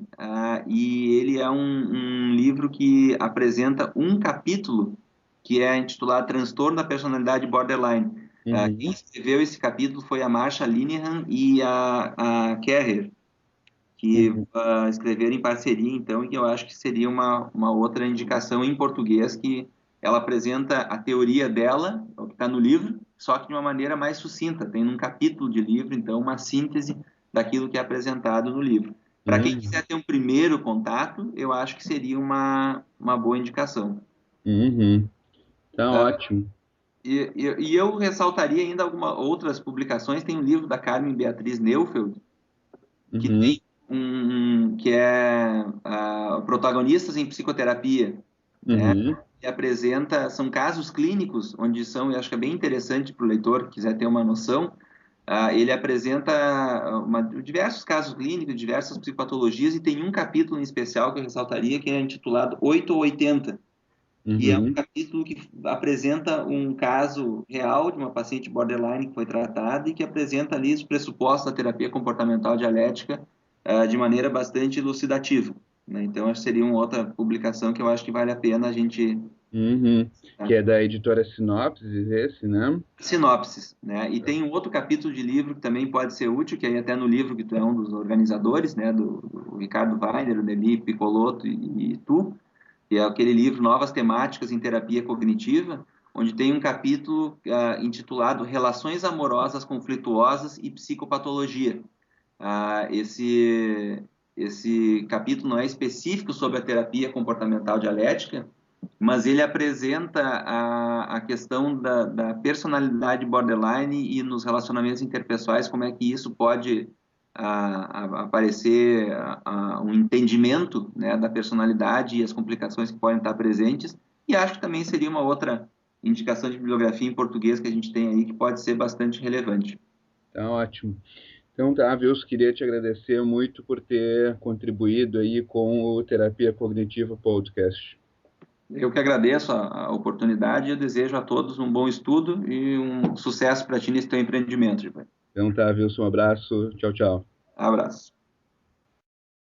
e ele é um livro que apresenta um capítulo que é intitulado Transtorno da Personalidade Borderline. Quem Uhum. escreveu esse capítulo foi a Marsha Linehan e a Kerrer, que Uhum. escreveram em parceria, então, e que eu acho que seria uma outra indicação em português, que ela apresenta a teoria dela, o que está no livro, só que de uma maneira mais sucinta. Tem um capítulo de livro, então, uma síntese daquilo que é apresentado no livro. Para quem Uhum. quiser ter um primeiro contato, eu acho que seria uma boa indicação. Uhum. Tá Ah, ótimo. e eu ressaltaria ainda algumas outras publicações. Tem um livro da Carmen Beatriz Neufeld, que Uhum. tem que é protagonistas em psicoterapia, né? Uhum. Que apresenta, são casos clínicos, onde são, eu acho que é bem interessante para o leitor que quiser ter uma noção. Ele apresenta diversos casos clínicos, diversas psicopatologias, e tem um capítulo em especial que eu ressaltaria, que é intitulado 8 ou 80, que é um Uhum. capítulo que apresenta um caso real de uma paciente borderline que foi tratada e que apresenta ali os pressupostos da terapia comportamental dialética de maneira bastante elucidativa, né? Então, acho que seria uma outra publicação que eu acho que vale a pena a gente... Uhum. Que Tá? é da editora Sinopses, esse, né? Sinopses, né? E tem um outro capítulo de livro que também pode ser útil, que aí até no livro que tu é um dos organizadores, né? Do Ricardo Weiner, o Nelly Piccolotto e tu, que é aquele livro Novas Temáticas em Terapia Cognitiva, onde tem um capítulo intitulado Relações Amorosas Conflituosas e Psicopatologia. Ah, esse capítulo não é específico sobre a terapia comportamental dialética, mas ele apresenta a questão da personalidade borderline e nos relacionamentos interpessoais, como é que isso pode aparecer um entendimento, né, da personalidade e as complicações que podem estar presentes. E acho que também seria uma outra indicação de bibliografia em português que a gente tem aí que pode ser bastante relevante. Tá ótimo. Então tá, Wilson, queria te agradecer muito por ter contribuído aí com o Terapia Cognitiva Podcast. Eu que agradeço a oportunidade e eu desejo a todos um bom estudo e um sucesso para ti nesse teu empreendimento, Giovanni. Então tá, Wilson, um abraço. Tchau, tchau. Abraço.